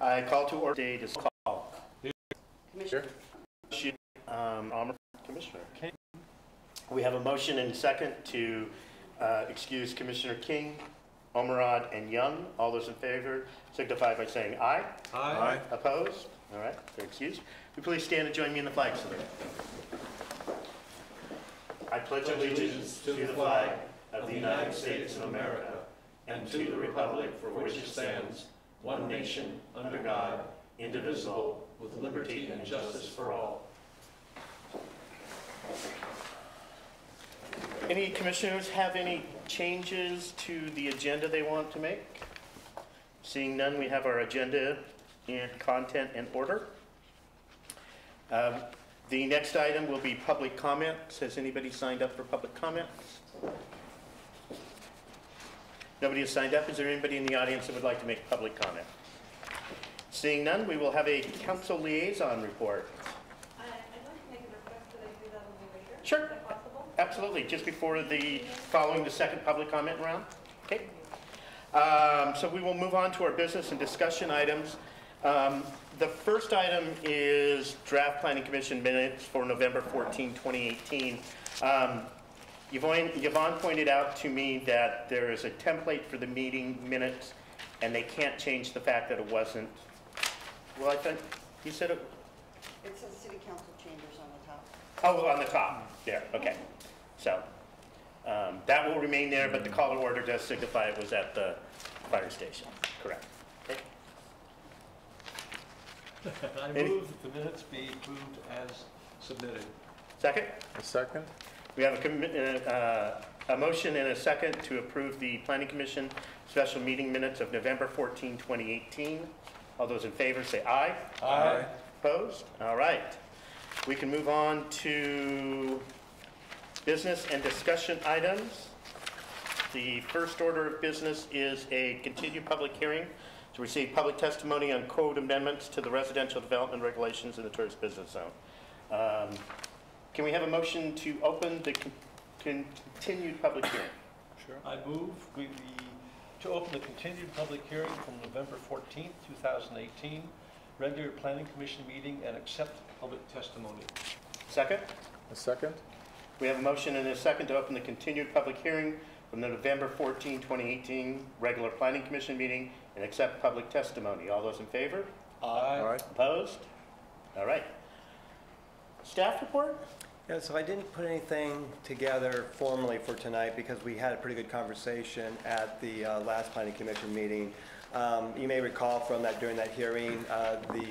I call to order today to call. Commissioner. Commissioner. We have a motion and a second to excuse Commissioner King, Omerod, and Young. All those in favor signify by saying aye. Aye. Opposed? All right, they're excused. Will you please stand and join me in the flag salute? I pledge allegiance to the flag of the United States of America and to the republic for which it stands, one nation, under God, indivisible, with liberty and justice for all. Any commissioners have any changes to the agenda they want to make? Seeing none, we have our agenda in content and order. The next item will be public comments. Has anybody signed up for public comments? Nobody has signed up. Is there anybody in the audience that would like to make public comment? Seeing none, we will have a council liaison report. I'd like to make a request that I do that a little later. Sure. Is that possible? Absolutely. Just before following the second public comment round. Okay. So we will move on to our business and discussion items. The first item is draft planning commission minutes for November 14, 2018. Yvonne pointed out to me that there is a template for the meeting minutes and they can't change the fact that it wasn't. Well, I think you said it. It says city council chambers on the top. Oh, on the top. There. Okay. So that will remain there, but the call to order does signify it was at the fire station. Correct. Okay. I move that the minutes be approved as submitted. Second? A second. We have a motion and a second to approve the Planning Commission special meeting minutes of November 14, 2018. All those in favor say aye. Aye. Opposed? All right. We can move on to business and discussion items. The first order of business is a continued public hearing to receive public testimony on code amendments to the residential development regulations in the tourist business zone. Can we have a motion to open the continued public hearing? Sure. I move to open the continued public hearing from November 14th, 2018, regular planning commission meeting, and accept public testimony. Second? A second. We have a motion and a second to open the continued public hearing from the November 14, 2018 regular planning commission meeting and accept public testimony. All those in favor? Aye. Opposed? All right. Staff report? Yeah, so I didn't put anything together formally for tonight because we had a pretty good conversation at the last Planning Commission meeting. You may recall from that during that hearing, the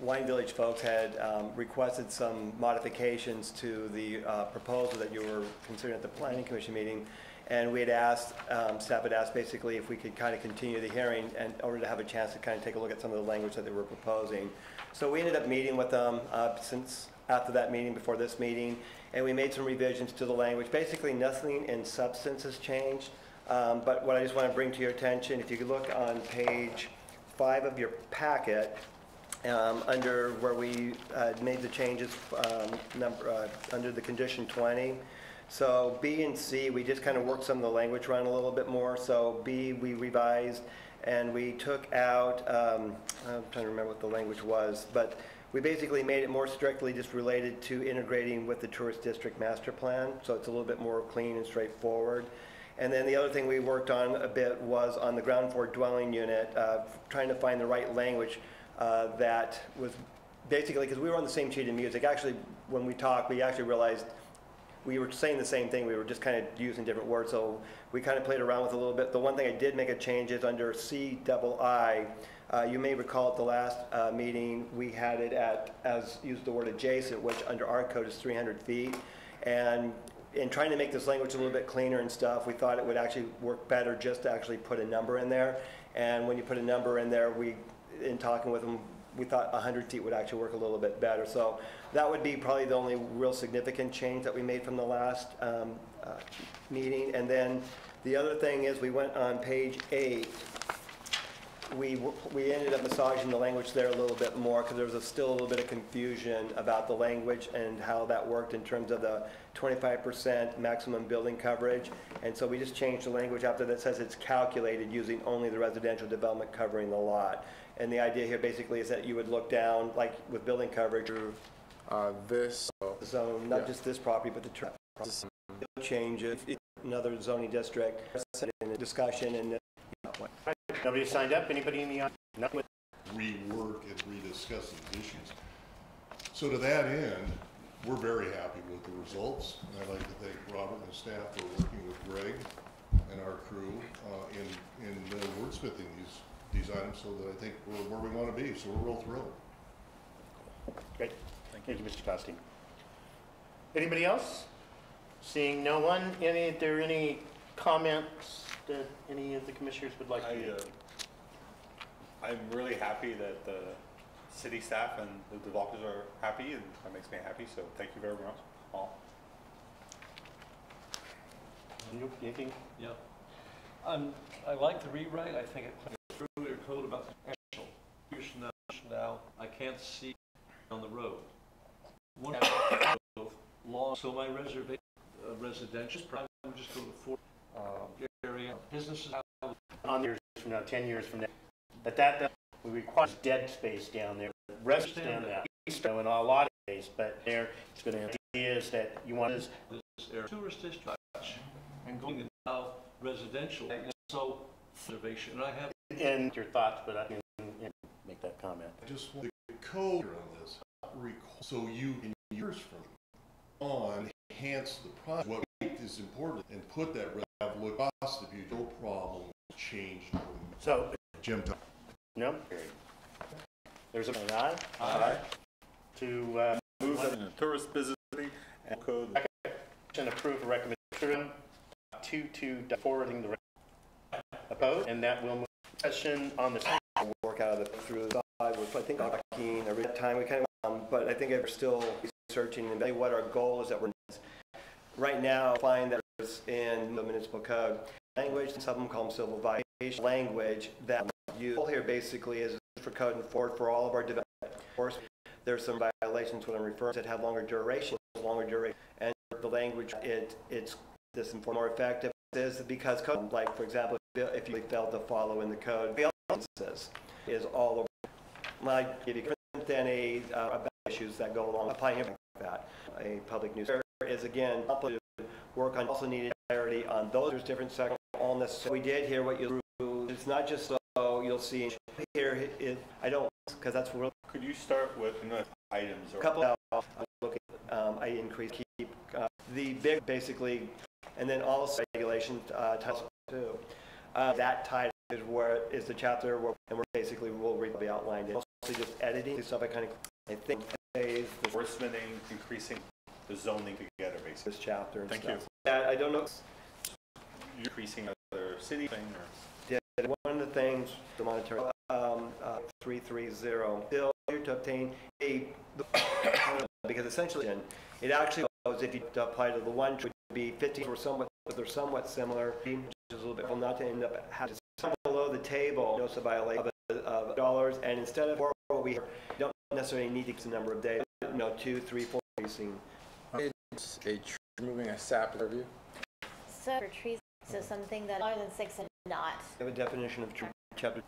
Wine Village folks had requested some modifications to the proposal that you were considering at the Planning Commission meeting. And we had asked, staff had asked basically if we could kind of continue the hearing in order to have a chance to kind of take a look at some of the language that they were proposing. So we ended up meeting with them since after that meeting, before this meeting, and we made some revisions to the language. Basically nothing in substance has changed, but what I just want to bring to your attention, if you could look on page 5 of your packet, under where we made the changes under the condition 20. So B and C, we just kind of worked some of the language around a little bit more. So B, we revised and we took out, I'm trying to remember what the language was, but we basically made it more strictly just related to integrating with the tourist district master plan. So it's a little bit more clean and straightforward. And then the other thing we worked on a bit was on the ground floor dwelling unit, trying to find the right language that was basically, because we were on the same sheet of music. Actually, when we talked, we actually realized we were saying the same thing. We were just kind of using different words. So we kind of played around with it a little bit. The one thing I did make a change is under CII. You may recall at the last meeting, we had it used the word adjacent, which under our code is 300 feet. And in trying to make this language a little bit cleaner and stuff, we thought it would actually work better just to actually put a number in there. And when you put a number in there, in talking with them, we thought 100 feet would actually work a little bit better. So that would be probably the only real significant change that we made from the last meeting. And then the other thing is we went on page 8 we ended up massaging the language there a little bit more because there was still a little bit of confusion about the language and how that worked in terms of the 25% maximum building coverage. And so we just changed the language after that says it's calculated using only the residential development covering the lot. And the idea here basically is that you would look down, like with building coverage, This. zone, not just this property, but the change it, another zoning district, in the discussion, and Nobody signed up? Anybody in the audience? No? Rework and rediscuss these issues. So to that end, we're very happy with the results. And I'd like to thank Robert and staff for working with Greg and our crew in wordsmithing these items so that I think we're where we want to be. So we're real thrilled. Great. Thank you, Mr. Costing. Anybody else? Seeing no one, are there any comments that any of the commissioners would like to make? I'm really happy that the city staff and the developers are happy, and that makes me happy, so thank you very much, all. Anything? Yeah. I like the rewrite. I think it plays through your code about the actual. Now, I can't see on the road. One long, so my reservation, residential, probably would just go to 4 area businesses. On years from now, 10 years from now, but that we require dead space down there. Rest down there, and a lot of space, but there it's going to is that you want this tourist district and going now residential, so reservation. And I have and your thoughts, but I can make that comment. I just want the code on this, so you in years from on enhance the project. What is important and put that look cost of you, no problem changed. So Jim. No. There's an aye. Aye. To Move that in the tourist business city and code. and approve a recommendation 2 forwarding the opposed, and that will move discussion on the work out of the through the side, which I think talking every time we kind of, but I think we're still researching and what our goal is that we're right now find that there's in the municipal code language, some of them call them civil violation language that you here basically is for code and forward for all of our development. Of course, there's some violations when I'm referring that have longer duration, and the language it's this more effective is because code, like for example, if you fail to follow in the code, is all over. Like if you then about issues that go along applying like that. A public newspaper is again work on also needed clarity on those. There's different sections on this. So we did here what you it's not just so you'll see here it I don't because that's real. Could you start with items or A couple of looking I increase keep the big basically and then also regulation title 2. That title is where is the chapter where and we're basically we'll read the outlined. Also just editing stuff I think phase the wordsmithing, increasing the zoning together, basically. this chapter and Thank stuff. you. I don't know. You're increasing other city thing or? Yeah, one of the things the monetary 330 failure to obtain a because essentially it actually goes if you apply to the one would be 50 or somewhat but they're somewhat similar which is a little bit not to end up having below the table notice a violation of dollars and instead of what we don't necessarily need to get the number of days 2, 3, 4 increasing. It's a moving a sap review. So for trees, so something that other than 6 and not. We have a definition of tree chapter.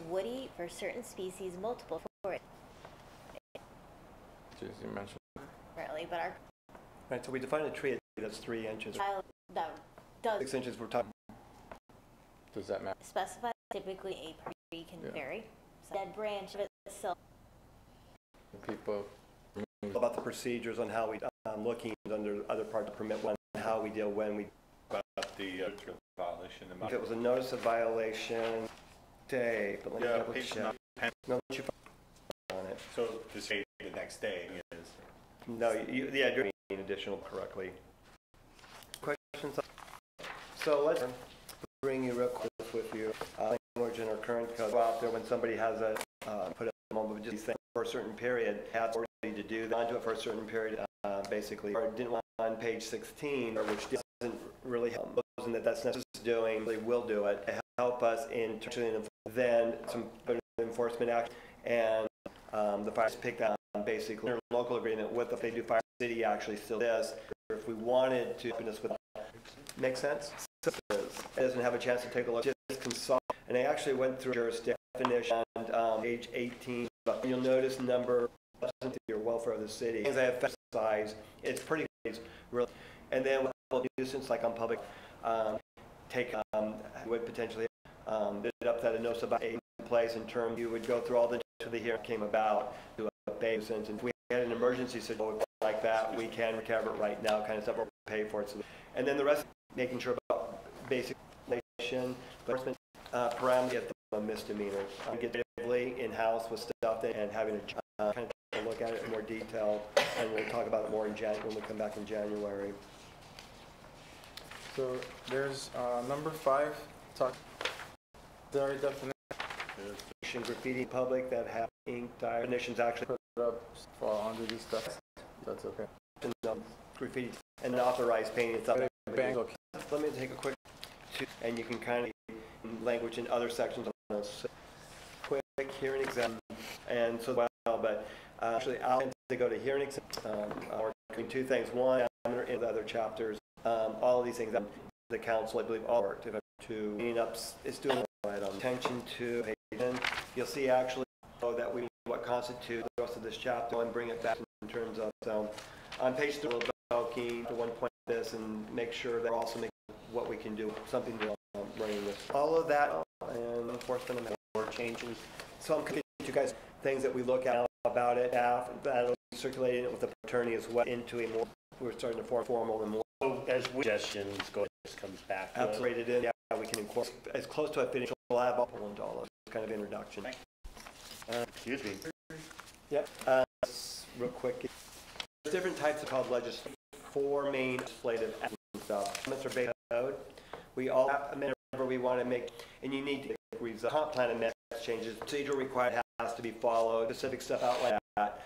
Woody for certain species, multiple for it. As you mentioned. Currently, but our Right, so we define a tree that's 3 inches. that does 6 inches we're talking. Does that matter? specify typically a tree can vary. So dead branch of itself. People. About the procedures on how we looking under other parts of permit one, how we deal when we. About the violation. If it was a notice of violation, day, but let me double page check. 9. No, you on it. So to say the next day is. No, yeah, you're being additional correctly. Questions? So let's bring you real close with you. Language in our current code. Go out there when somebody has a put a moment just thing for a certain period. Have to do that. Do it for a certain period. Basically, or didn't want on page 16, or which doesn't really help. that that's necessary doing, we will do it to help us in then some enforcement action and the fire pick that basically local agreement with if they do fire city actually still this if we wanted to open this with make sense so it doesn't have a chance to take a look just consult and I actually went through jurisdiction definition and page 18 but you'll notice number to your welfare of the city as I have size it's pretty really and then what nuisance like on public take would potentially it up that a notice about a place in terms you would go through all the to the hearing came about to a nuisance and if we had an emergency situation like that we can recover it right now kind of stuff or pay for it so, and then the rest making sure about basic legislation but parameters get a misdemeanor get in-house with stuff that, and having a kind of look at it in more detail and we'll talk about it more in January when we come back in January. So there's number 5. Talk. There definition. Graffiti public that have ink definitions actually Put it up fall under these stuff. That's okay. Graffiti and authorized painting and stuff. Bangle. Let me take a quick and you can kind of language in other sections on this. Quick hearing exam and so well, but actually I'll to go to hearing exam or doing 2 things. One, in the other chapters, all of these things that the council, I believe, all worked to clean up. It's doing right on attention to. You'll see actually that we what constitutes the rest of this chapter and bring it back in terms of so on page 3 we'll key to one point this and make sure that we're also making what we can do something to bring this all of that and enforcement and more changes. So I'm going to you guys things that we look at about it that'll be circulating it with the attorney as well into a more we're starting to form formal and more as suggestions go this comes back to rated in we can incorporate as close to a finish lab up $1 kind of introduction. Excuse me. Yep. Real quick. There's different types of called legislation. 4 main legislative stuff. Mr. Bay Code. We all have amendment we want to make, and you need to agree. The comp plan amendments changes. Procedure required has to be followed. Specific stuff out like that.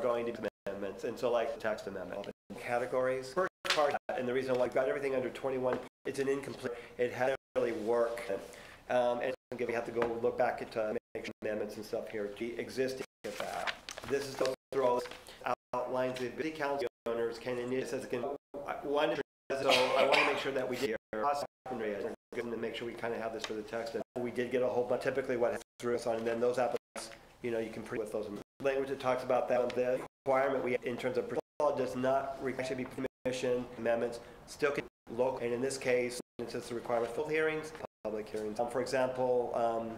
Going to amendments, and so like the text amendment categories. First part, and the reason why I've got everything under 21, it's an incomplete. It had to really work. And we have to go look back at amendments and stuff here. The existing at that. This is go through all this outlines the city council owners can and it says it can one so I want to make sure that we did to make sure we kind of have this for the text and we did get a whole bunch typically what through us on and then those applicants you know you can print with those language that talks about that the requirement we in terms of does not actually be permission amendments still can local and in this case it says the requirement full hearings public hearings for example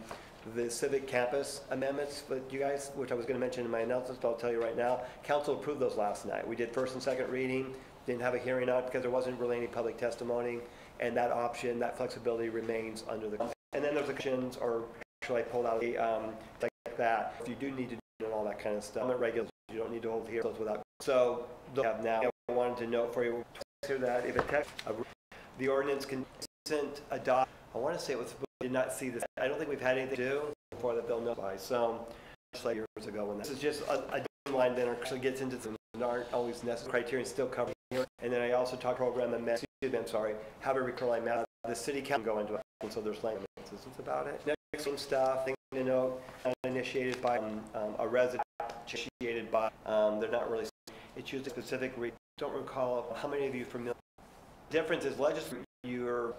the civic campus amendments that you guys, which I was going to mention in my announcements, but I'll tell you right now, council approved those last night. We did first and second reading, didn't have a hearing on it because there wasn't really any public testimony, and that option, that flexibility remains under the. And then there's the questions, or actually I pulled out a like that. If you do need to do and all that kind of stuff, regulations, you don't need to hold hearings without. So they'll have now. I wanted to note for you that if a text, the ordinance consent adopt. I want to say it was. Did not see this. I don't think we've had anything to do before that they'll notify. So, just like years ago when this is just a line that actually gets into some that aren't always necessary criteria and still covered here. And then I also talked program and how to recur line map. The city can go into it, and so there's language about it. Next stuff, thing to note, initiated by a resident, initiated by. They're not really. It's used a specific. Don't recall how many of you are familiar. Difference is legislature. You're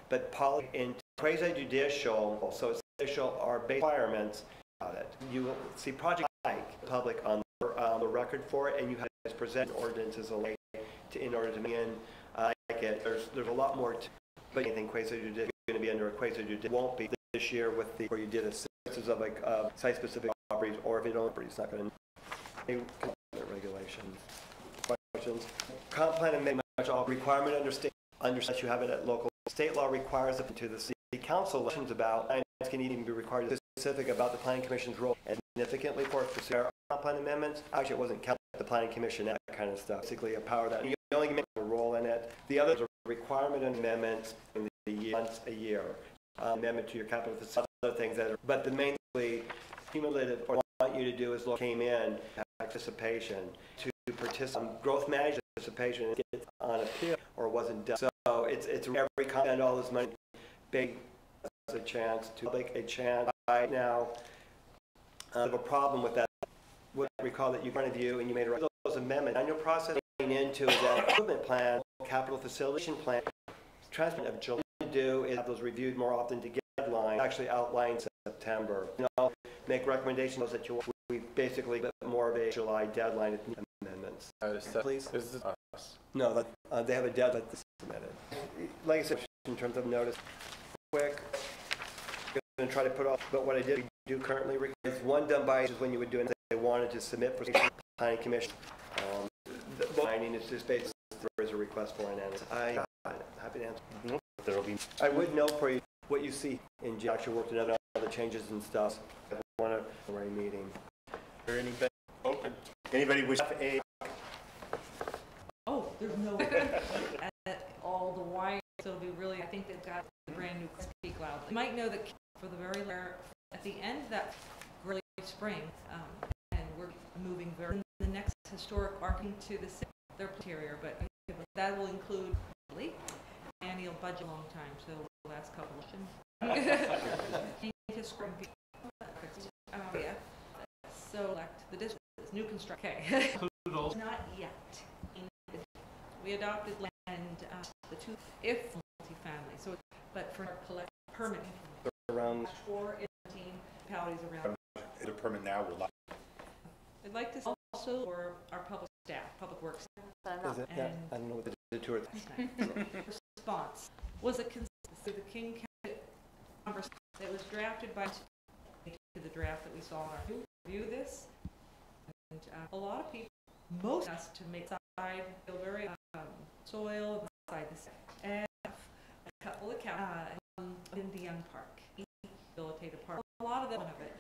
but poly and quasi-judicial, so it's judicial are base requirements about it. You will see project like public on the record for it, and you have to present ordinances a way to in order to begin like it. There's a lot more to, but anything quasi-judicial going to be under a quasi-judicial won't be this year with the where you did a series of like site-specific properties, or if it don't, it's not going to regulations. Questions. Comp plan and make much all requirement under state. Understand you have it at local. State law requires it to the city council elections about can even be required specific about the planning commission's role and significantly for plan amendments. Actually, it wasn't counted the planning commission that kind of stuff. Basically, a power that you only get a role in it. The other is a requirement and amendments in the year, once a year. Amendment to your capital facility, other things that are. But the mainly cumulative or what I want you to do is look came in participation to participate growth management participation on appeal or wasn't done. So it's every comment, all this money, big, a chance to public, a chance. Right now, I have a problem with that. What I recall that you, in front of you, and you made those amendments. On your process into is that improvement plan, capital facilitation plan, transport of July to do is have those reviewed more often to get deadline, actually outline September. Make recommendations that we basically get more of a July deadline at amendments. Please. Is this us? No, they have a deadline that's submitted. Like I said, in terms of notice, quick, I'm going to try to put off, but what I did do currently is one done by is when you would do it, they wanted to submit for planning commission. The finding is just basically there is a request for an answer. I happy to answer. There will be. I would note for you what you see in actually worked in other changes and stuff. I want to already meeting. Is there anybody open? Anybody wish to have a? Oh, there's no, at all the wires, so it'll be really, I think they've got a brand new speak loud. You might know that for the very rare, at the end of that early spring, and we're moving very, the next historic arcing to the city, their interior, but that will include annual budget a long time, so the last couple of yeah. So elect the district is new construction. Okay. Not yet. We adopted land the two if multifamily. So, but for collect permit Around 4 18 municipalities around. The permit now will not. I'd like to also for our public staff, public works. is it? Yeah, I don't know what the tour. Response was a consistency. The King County conversation that was drafted by to the draft that we saw in our review this, and a lot of people, most of us to make side feel very soil beside the and a couple of in the Young Park, rehabilitated park. A lot of them of it.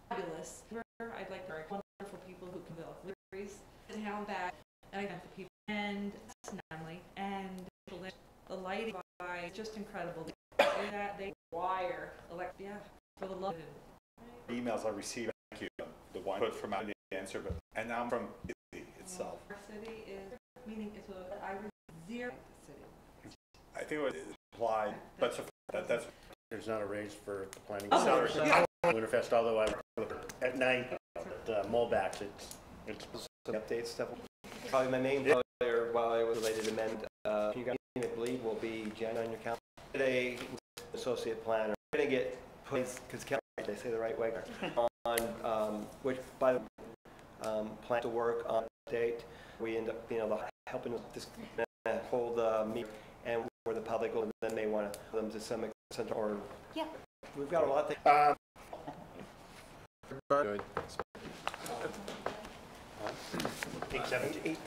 Fabulous. I'd like to wonderful people who can build libraries and how that I got the people and family and the lighting by just incredible. That they wire for the love. Emails I received, thank you. The one put from out the answer, but and now I'm from the city itself. Our city is meaning it's a I zero the city. I think it was applied, but that's There's not a raise for the planning. Oh, Winterfest, although I look at night at Molbach's, it's Some update stuff. Probably my main failure while I was related to amend, you guys I believe will be Jen on your calendar. Today, associate planner. We're going to get put, because they say the right way, on which by the plan to work on date. We end up being able to helping this hold meet and where the public will then may want to them to some extent or Yeah. we've got a lot of Good. 18.